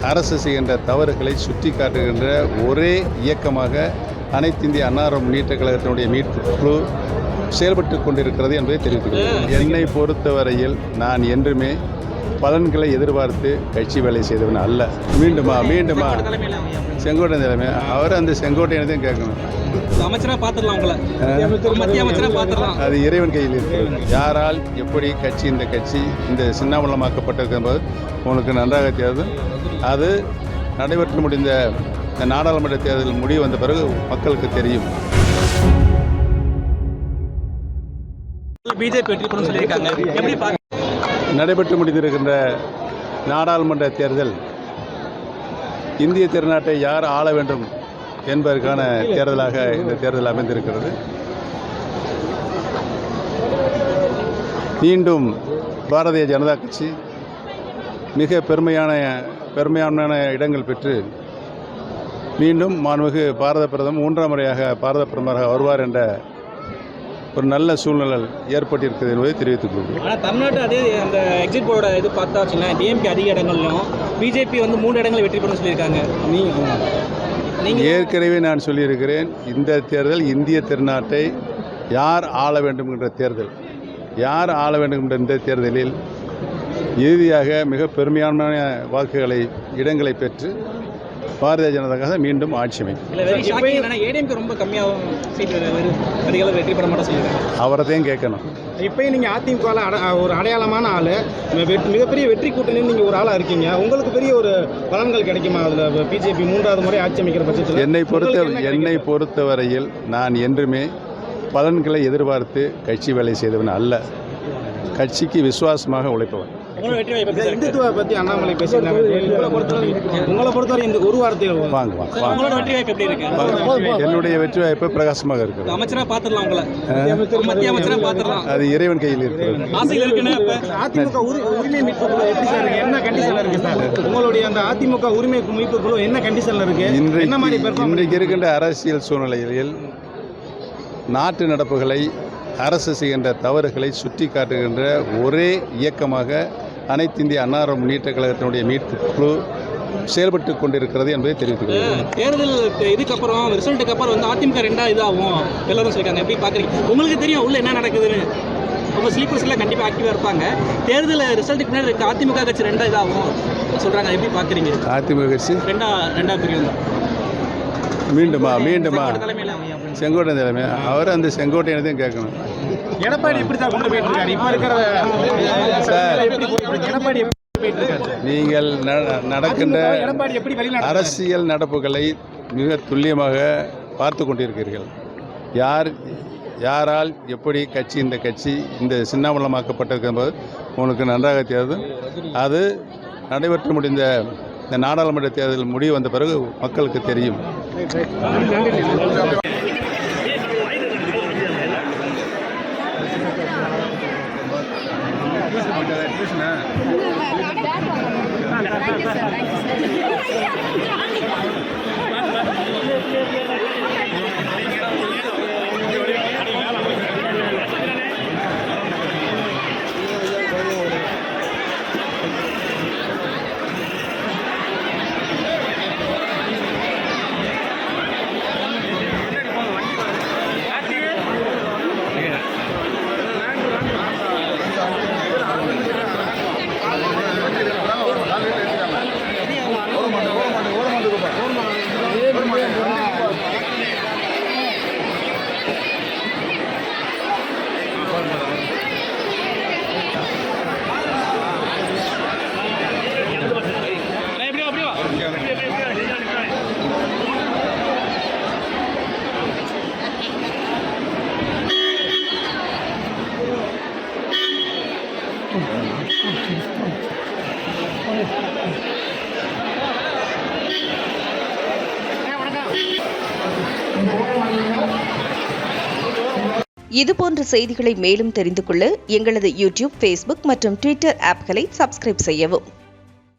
அரசு செய்கின்ற தவறுகளை சுட்டி காட்டுகின்ற ஒரே இயக்கமாக அனைத்து இந்திய அண்ணா முன்னேற்ற கழகத்தினுடைய மீட்பு குழு செயல்பட்டு கொண்டிருக்கிறது என்பதை தெரிவித்துள்ளேன். என்னை பொறுத்தவரையில் நான் என்றுமே பலன்களை எதிர்பார்த்து கட்சி வேலை செய்தவன் அல்ல. மீண்டுமா செங்கோட்டையன் தலைமை அவர் அந்த செங்கோட்டையனையும் கேட்கணும். அது இறைவன் கையில் இருக்கிறது. யாரால் எப்படி கட்சி இந்த சின்னாமலமாக்கப்பட்டிருக்கும்போது உங்களுக்கு நன்றாக தெரியாது. அது நடைபெற்று முடிந்த நாடாளுமன்ற தேர்தல் முடிவு வந்த பிறகு மக்களுக்கு தெரியும். நடைபெற்று முடிந்திருக்கின்ற நாடாளுமன்ற தேர்தல் இந்திய திருநாட்டை யார் ஆள வேண்டும் என்பதற்கான தேர்தலாக இந்த தேர்தல் அமைந்திருக்கிறது. மீண்டும் பாரதிய ஜனதா கட்சி மிக பெருமையான இடங்கள் பெற்று மீண்டும் மாண்புமிகு பாரத பிரதமர் 3ஆம் முறையாக பாரத பிரதமராக வருவார் என்ற ஒரு நல்ல சூழ்நிலை ஏற்பட்டிருக்கிறது என்பதை தெரிவித்துக் கொள்கிறேன். ஆனால் தமிழ்நாட்டு அதே அந்த எக்ஸிட் போர்டோட இது பார்த்தா வச்சுன்னா டிஎம்கே அதிக இடங்கள்லையும் பிஜேபி 3 இடங்கள் வெற்றி பெறும் சொல்லியிருக்காங்க. நீங்கள் ஏற்கனவே நான் சொல்லியிருக்கிறேன், இந்த தேர்தல் இந்திய திருநாட்டை யார் ஆள வேண்டும் என்ற தேர்தல். யார் ஆள வேண்டும் என்ற இந்த தேர்தலில் இறுதியாக மிக பெருமையான இடங்களை பெற்று பாரதிய ஜனதா மீண்டும் ஆட்சி அமைக்கும். ரொம்ப கம்மியாகும் வெற்றி பெற மாட்டேன் சொல்லியிருக்காங்க. அவரதையும் கேட்கணும். இப்போயும் நீங்கள் அதிமுக ஒரு அடையாளமான ஆள், மிகப்பெரிய வெற்றி கூட்டணி நீங்கள் ஒரு ஆளாக இருக்கீங்க. உங்களுக்கு பெரிய ஒரு பலன்கள் கிடைக்குமா அதில் பிஜேபி 3வது முறை ஆட்சி அமைக்கிற பட்சத்தில்? என்னை பொறுத்தவரையில் நான் என்றுமே பலன்களை எதிர்பார்த்து கட்சி வேலை செய்தவன் அல்ல. கட்சிக்கு விசுவாசமாக உழைப்பவன். இந்துத்துவ பற்றி அண்ணாமலை பேசியிருந்தாங்க. உங்களை பொறுத்தவரை இந்த ஒரு வார்த்தையில் வாங்க. என்னுடைய வெற்றி வாய்ப்பு பிரகாசமாக இருக்கிறது. அமைச்சராக பார்த்துடலாம் உங்களை, மத்திய அமைச்சராக பார்த்துடலாம். அது இறைவன் கையில் இருக்கிறது. அதிமுக உரிமை மீட்பு குழு எப்படி சார், என்ன கண்டிஷன்ல இருக்கு சார்? உங்களுடைய அந்த அதிமுக உரிமை மீட்பு குழு என்ன கண்டிஷன்ல இருக்கு? இன்றைக்கு இருக்கின்ற அரசியல் சூழ்நிலையில் நாட்டு நடப்புகளை, அரசு செய்கின்ற தவறுகளை சுட்டி காட்டுகின்ற ஒரே இயக்கமாக அனைத்து இந்திய அண்ணா முன்னேற்ற கழகத்தினுடைய மீட்பு குழு செயல்பட்டு கொண்டிருக்கிறது என்பதை தெரிவித்துக் கொள்கிறேன். தேர்தல் இதுக்கப்புறம் ரிசல்ட்டுக்கு அப்புறம் அதிமுக 2 இதாகும் எல்லாரும் சொல்லியிருக்காங்க. எப்படி பார்க்குறீங்க? உங்களுக்கு தெரியும் உள்ள என்ன நடக்குதுன்னு. உங்கள் ஸ்லீப்பர்ஸ்லாம் கண்டிப்பாக ஆக்டிவாக இருப்பாங்க. தேர்தல் ரிசல்ட்டுக்கு முன்னாடி அதிமுக கட்சி 2 இதாகும் சொல்கிறாங்க. எப்படி பார்க்குறீங்க? அதிமுக கட்சி 2 பிரிவு மீண்டுமா செங்கோட்டையன் தலைமை அவர் அந்த செங்கோட்டையனையும் கேட்கணும். எடப்பாடி எப்படி தான் கொண்டு போயிட்டு இருக்காரு? இப்போ இருக்கிற எடப்பாடி நீங்கள் நடக்கின்ற அரசியல் நடப்புகளை மிக துல்லியமாக பார்த்து கொண்டிருக்கிறீர்கள். யாரால் எப்படி கட்சி இந்த சின்னாமலமாக்கப்பட்டிருக்கும்போது உங்களுக்கு நன்றாக தெரியாது. அது நடைபெற்று முடிந்த இந்த நாடாளுமன்ற தேர்தல் முடிவு வந்த பிறகு மக்களுக்கு தெரியும். இதுபோன்ற செய்திகளை மேலும் தெரிந்து கொள்ள எங்களது யூடியூப், ஃபேஸ்புக் மற்றும் ட்விட்டர் ஆப்களை சப்ஸ்கிரைப் செய்யவும்.